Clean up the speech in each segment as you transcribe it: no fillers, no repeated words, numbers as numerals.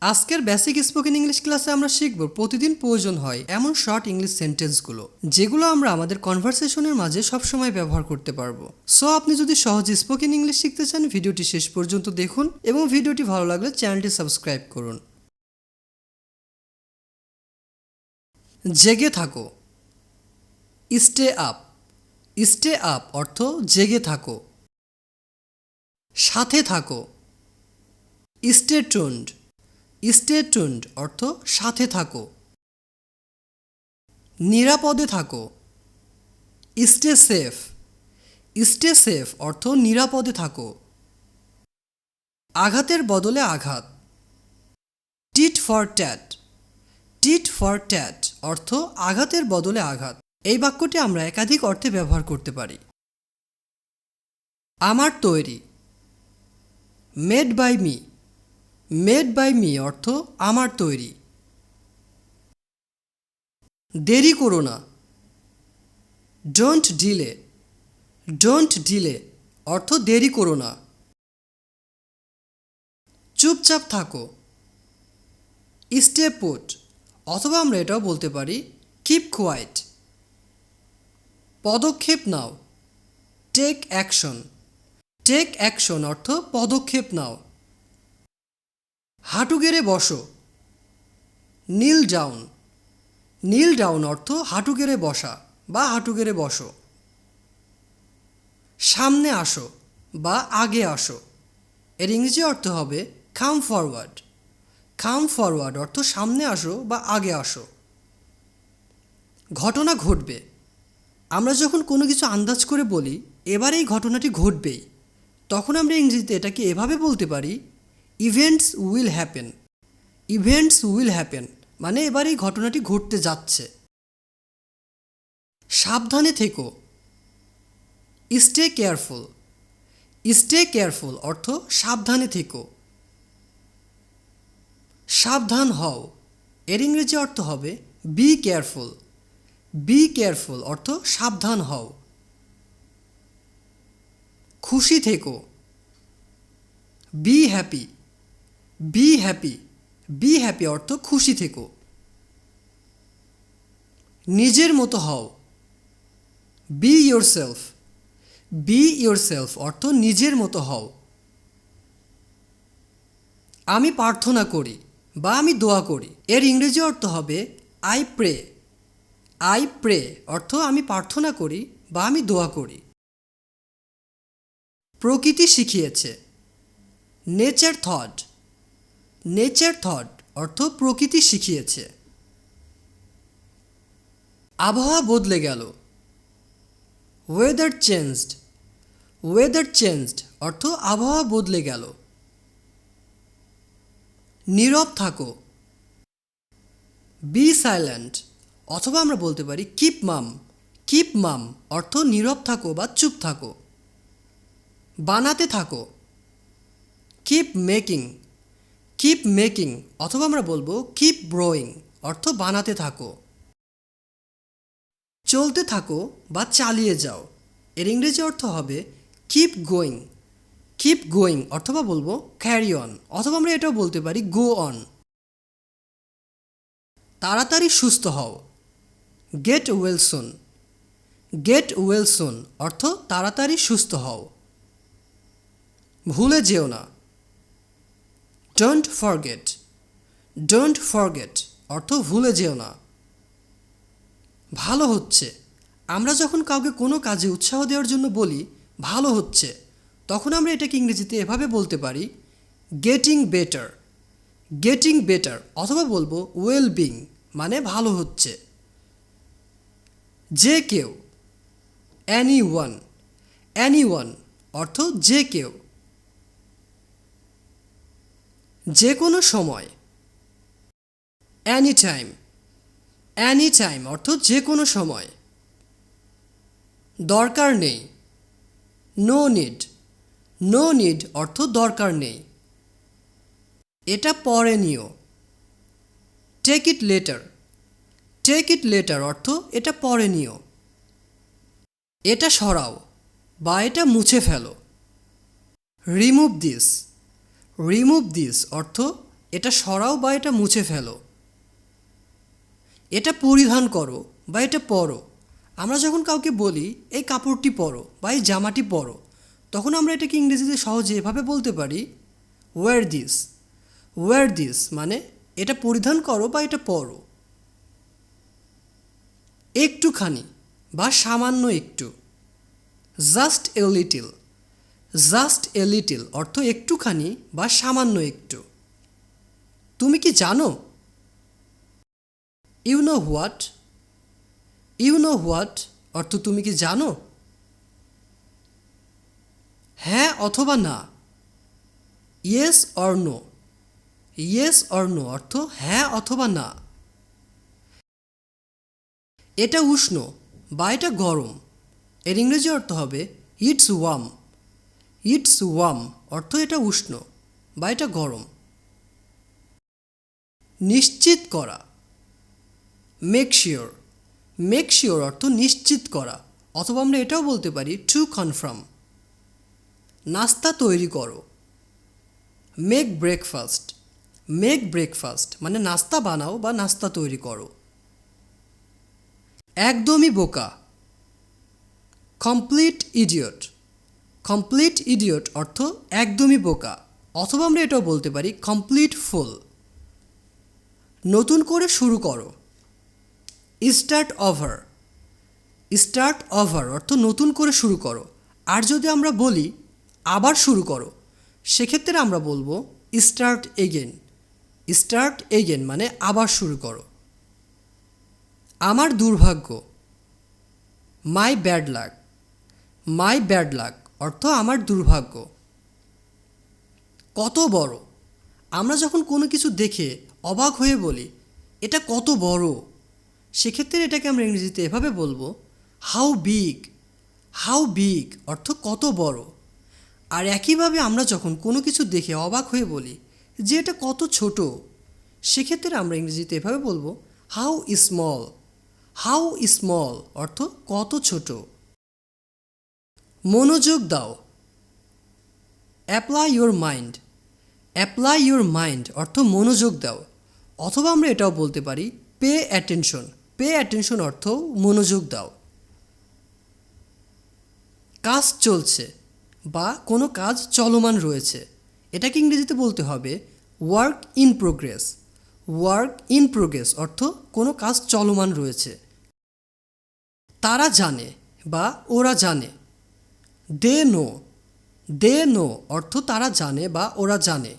আজকের basic spoken English ক্লাসে আমরা শিখব প্রতিদিন প্রয়োজন হয় এমন শর্ট ইংলিশ সেন্টেন্সগুলো, যেগুলো আমরা আমাদের কনভারসেশনের মাঝে সবসময় ব্যবহার করতে পারবো। সো আপনি যদি সহজে স্পোকেন ইংলিশ শিখতে চান, ভিডিওটি শেষ পর্যন্ত দেখুন এবং ভিডিওটি ভালো লাগলে চ্যানেলটি সাবস্ক্রাইব করুন। জেগে থাকো, স্টে আপ। স্টে আপ অর্থ জেগে থাকো। সাথে থাকো, স্টে টুন্ড। স্টে টুন্ড অর্থ সাথে থাকো। নিরাপদে থাকো, স্টে সেফ। স্টে সেফ অর্থ নিরাপদে থাকো। আঘাতের বদলে আঘাত, tit for tat. Tit for tat অর্থ আঘাতের বদলে আঘাত। এই বাক্যটি আমরা একাধিক অর্থে ব্যবহার করতে পারি। আমার তৈরি, made by me. Made by me অর্থ আমার তৈরি। দেরি করো না, ডোন্ট ডিলে। ডোন্ট ডিলে অর্থ দেরি করো না। চুপচাপ থাকো, স্টে পুট, অথবা আমরা এটাও বলতে পারি কিপ কোয়াইট। পদক্ষেপ নাও, টেক অ্যাকশন। টেক অ্যাকশন অর্থ পদক্ষেপ নাও। হাঁটু গেড়ে বসো, নীল ডাউন। নীল ডাউন অর্থ হাঁটু গেড়ে বসা বা হাঁটু গেড়ে বসো। সামনে আসো বা আগে আসো, এর ইংরেজি অর্থ হবে কাম ফরওয়ার্ড। কাম ফরওয়ার্ড অর্থ সামনে আসো বা আগে আসো। ঘটনা ঘটবে, আমরা যখন কোনো কিছু আন্দাজ করে বলি এবার এই ঘটনাটি ঘটবেই, তখন আমরা ইংরেজিতে এটাকে এভাবে বলতে পারি events will happen. Events will happen মানে এবার এই ঘটনাটি ঘটতে যাচ্ছে। সাবধানে থেকো, স্টে কেয়ারফুল। স্টে কেয়ারফুল অর্থ সাবধানে থেকো। সাবধান হও, এর ইংরেজি অর্থ হবে বি কেয়ারফুল। বি কেয়ারফুল অর্থ সাবধান হও। খুশি থেকো, be happy. Be happy. Be happy অর্থ খুশি থেকো। নিজের মতো হও, বি ইয়োরসেলফ। বি ইয়োরসেলফ অর্থ নিজের মতো হও। আমি প্রার্থনা করি বা আমি দোয়া করি, এর ইংরেজি অর্থ হবে আই প্রে। আই প্রে অর্থ আমি প্রার্থনা করি বা আমি দোয়া করি। প্রকৃতি শিখিয়েছে, নেচার থট। নেচার থট অর্থ প্রকৃতি শিখিয়েছে। আবহাওয়া বদলে গেল, ওয়েদার চেঞ্জড। ওয়েদার চেঞ্জড অর্থ আবহাওয়া বদলে গেল। নীরব থাকো, বি সাইলেন্ট, অথবা আমরা বলতে পারি কিপ মাম। কিপ মাম অর্থ নীরব থাকো বা চুপ থাকো। বানাতে থাকো, কিপ মেকিং। কিপ মেকিং অথবা আমরা বলবো কিপ ব্রোয়িং অর্থ বানাতে থাকো। চলতে থাকো বা চালিয়ে যাও, এর ইংরেজি অর্থ হবে কিপ গোয়িং। কিপ গোয়িং অথবা বলবো ক্যারি অন, অথবা আমরা এটাও বলতে পারি গো অন। তাড়াতাড়ি সুস্থ হও, get well soon. Get well soon অর্থ তাড়াতাড়ি সুস্থ হও। ভুলে যেও না, ডোন্ট ফরগেট। ডোন্ট ফরগেট অর্থ ভুলে যেও না। ভালো হচ্ছে, আমরা যখন কাউকে কোনো কাজে উৎসাহ দেওয়ার জন্য বলি ভালো হচ্ছে, তখন আমরা এটাকে ইংরেজিতে এভাবে বলতে পারি গেটিং বেটার। গেটিং বেটার অথবা বলবো ওয়েল বিং মানে ভালো হচ্ছে। যে কেউ, অ্যানি ওয়ান। অ্যানি ওয়ান অর্থ যে কেউ। যে কোনো সময়, অ্যানি টাইম। অ্যানি টাইম অর্থ যে কোনো সময়। দরকার নেই, নো নিড। নো নিড অর্থ দরকার নেই। এটা পরে নিও, take it later. Take it later অর্থ এটা পরে নিও। এটা সরাও বা এটা মুছে ফেলো, রিমুভ দিস। রিমুভ দিস অর্থ এটা সরাও বা এটা মুছে ফেলো। এটা পরিধান করো বা এটা পরো। আমরা যখন কাউকে বলি এই কাপড়টি পরো বা এই জামাটি পরো, তখন আমরা এটাকে ইংরেজিতে সহজে এভাবে বলতে পারি ওয়্যার দিস। ওয়্যার দিস মানে এটা পরিধান করো বা এটা পরো। একটুখানি বা সামান্য একটু, just a little. Just a little অর্থ একটুখানি বা সামান্য একটু। তুমি কি জানো? You know what. You know what অর্থ তুমি কি জানো? হ্যাঁ অথবা না, yes or no. Yes or no অর্থ হ্যাঁ অথবা না। এটা উষ্ণ বা এটা গরম, এর ইংরেজি অর্থ হবে ইটস ওয়ার্ম। ইটস ওয়ার্ম অর্থ এটা উষ্ণ বা এটা গরম। নিশ্চিত করা, মেক শিওর। মেক শিওর অর্থ নিশ্চিত করা, অথবা আমরা এটাও বলতে পারি টু কনফার্ম। নাস্তা তৈরি করো, মেক ব্রেকফাস্ট। মেক ব্রেকফাস্ট মানে নাস্তা বানাও বা নাস্তা তৈরি করো। একদমই বোকা, কমপ্লিট ইডিয়ট। কমপ্লিট ইডিয়ট অর্থ একদমই বোকা, অথবা আমরা এটাও বলতে পারি কমপ্লিট ফুল। নতুন করে শুরু করো, স্টার্ট ওভার। স্টার্ট ওভার অর্থ নতুন করে শুরু করো। আর যদি আমরা বলি আবার শুরু করো, সেক্ষেত্রে আমরা বলবো স্টার্ট এগেন। স্টার্ট এগেন মানে আবার শুরু করো। আমার দুর্ভাগ্য, my bad luck. My bad luck অর্থ আমার দুর্ভাগ্য। কত বড়, আমরা যখন কোনো কিছু দেখে অবাক হয়ে বলি এটা কত বড়, সেক্ষেত্রে এটাকে আমরা ইংরেজিতে এভাবে বলবো হাউ বিগ। হাউ বিগ অর্থ কত বড়। আর একইভাবে আমরা যখন কোনো কিছু দেখে অবাক হয়ে বলি যে এটা কত ছোট, সেক্ষেত্রে আমরা ইংরেজিতে এভাবে বলবো হাউ স্মল। হাউ স্মল অর্থ কত ছোট। মনোযোগ দাও, apply your mind. Apply your mind অর্থ মনোযোগ দাও, অথবা আমরা এটাও বলতে পারি পে অ্যাটেনশন। পে অ্যাটেনশন অর্থ মনোযোগ দাও। কাজ চলছে বা কোনো কাজ চলমান রয়েছে, এটাকে ইংরেজিতে বলতে হবে work in progress. Work in progress অর্থ কোনো কাজ চলমান রয়েছে। তারা জানে বা ওরা জানে, দে নো। দে নো অর্থ তারা জানে বা ওরা জানে।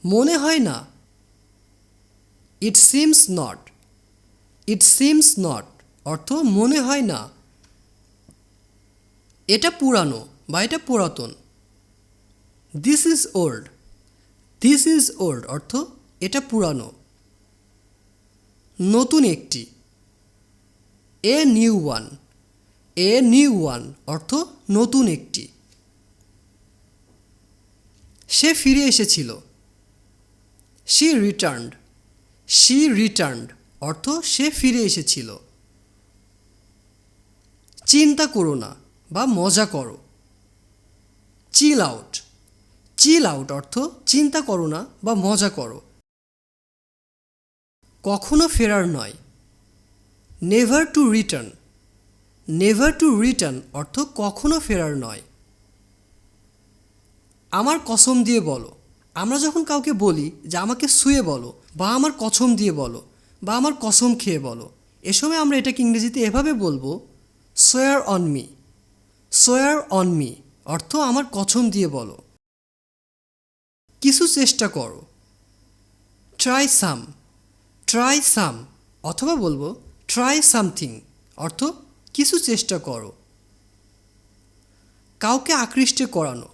মনে হয় না, it seems not. It seems not অর্থ মনে হয় না। এটা পুরানো বা এটা পুরাতন, this is old. This is old অর্থ এটা পুরানো। নতুন একটি, a new one. A new one অর্থ নতুন একটি। সে ফিরে এসেছিল, শি রিটার্নড। শি রিটার্নড অর্থ সে ফিরে এসেছিল। চিন্তা করো না বা মজা করো, চিল আউট। চিল আউট অর্থ চিন্তা করো না বা মজা করো। কখনো ফেরার নয়, never to return. Never to return অর্থ কখনো ফেরার নয়। আমার কসম দিয়ে বলো, আমরা যখন কাউকে বলি যে আমাকে শুয়ে বলো বা আমার কসম দিয়ে বলো বা আমার কসম খেয়ে বলো, এ সময় আমরা এটাকে ইংরেজিতে এভাবে বলবো সোয়ার অন মি। সোয়ার অন মি অর্থ আমার কসম দিয়ে বলো। কিছু চেষ্টা করো, ট্রাই সাম। ট্রাই সাম অথবা বলবো ট্রাই সামথিং অর্থ কিছু চেষ্টা করো। কাউকে আকৃষ্ট করানো,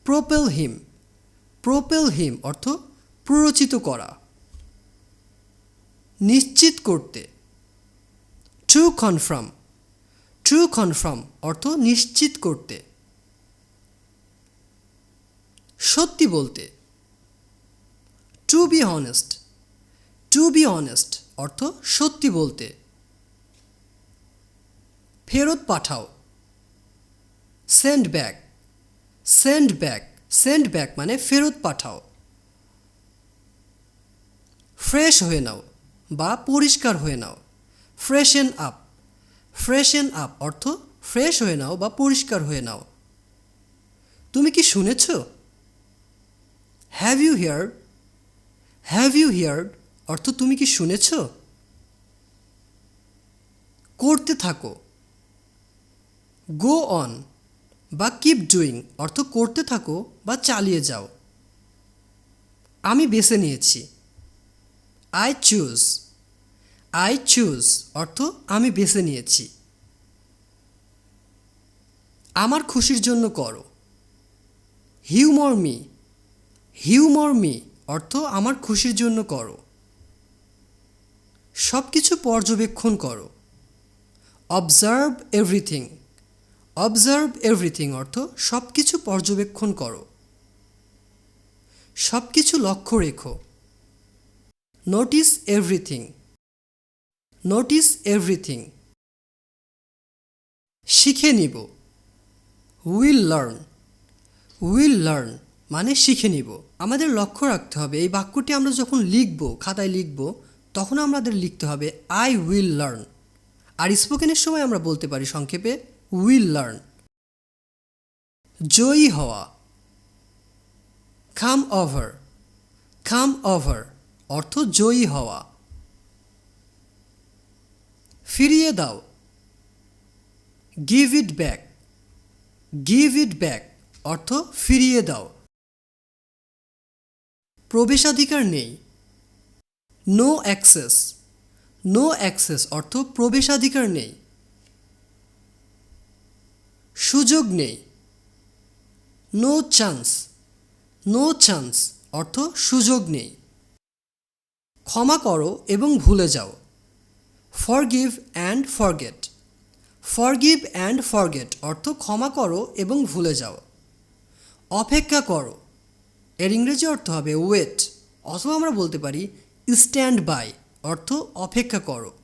প্রোপেল হিম। প্রোপেল হিম অর্থ প্ররোচিত করা। নিশ্চিত করতে, টু কনফার্ম। টু কনফার্ম অর্থ নিশ্চিত করতে। সত্যি বলতে, to be honest. To be honest অর্থ সত্যি বলতে। ফেরত পাঠাও, send back. Send back. Send back মানে ফেরত পাঠাও। ফ্রেশ হয়ে নাও বা পরিষ্কার হয়ে নাও। Freshen up. ফ্রেশেন আপ অর্থ ফ্রেশ হয়ে নাও বা পরিষ্কার হয়ে নাও। তুমি কি শুনেছ? Have you heard? Have you heard অর্থ তুমি কি শুনেছ? করতে থাকো। গো অন বা কিপ ডুইং অর্থ করতে থাকো বা চালিয়ে যাও। আমি বেছে নিয়েছি। I choose. আই চুজ অর্থ আমি বেছে নিয়েছি। আমার খুশির জন্য করো। Humour me. হিউমর মি অর্থ আমার খুশির জন্য করো। সব কিছু পর্যবেক্ষণ করো। Observe everything. অবজার্ভ এভরিথিং অর্থ সব কিছু পর্যবেক্ষণ করো। সব কিছু লক্ষ্য রেখো। Notice everything. Notice everything. শিখে নিব। Will learn. উইল লার্ন মানে শিখে নিব। আমাদের লক্ষ্য রাখতে হবে এই বাক্যটি আমরা যখন লিখব, খাতায় লিখব, তখন আমাদের লিখতে হবে আই উইল লার্ন। আর স্পোকেনের সময় আমরা বলতে পারি সংক্ষেপে উইল লার্ন। জয়ী হওয়া। Come over. কাম ওভার অর্থ জয়ী হওয়া। ফিরিয়ে দাও। Give it back. Give it back অর্থ ফিরিয়ে দাও। প্রবেশাধিকার নেই। No access. নো অ্যাক্সেস অর্থ প্রবেশাধিকার নেই। সুযোগ নেই। No chance. নো চান্স অর্থ সুযোগ নেই। ক্ষমা করো এবং ভুলে যাও। Forgive and forget. Forgive and forget অর্থ ক্ষমা করো এবং ভুলে যাও। অপেক্ষা করো, এর ইংরেজি অর্থ হবে ওয়েট, অথবা আমরা বলতে পারি স্ট্যান্ড বাই অর্থ অপেক্ষা করো।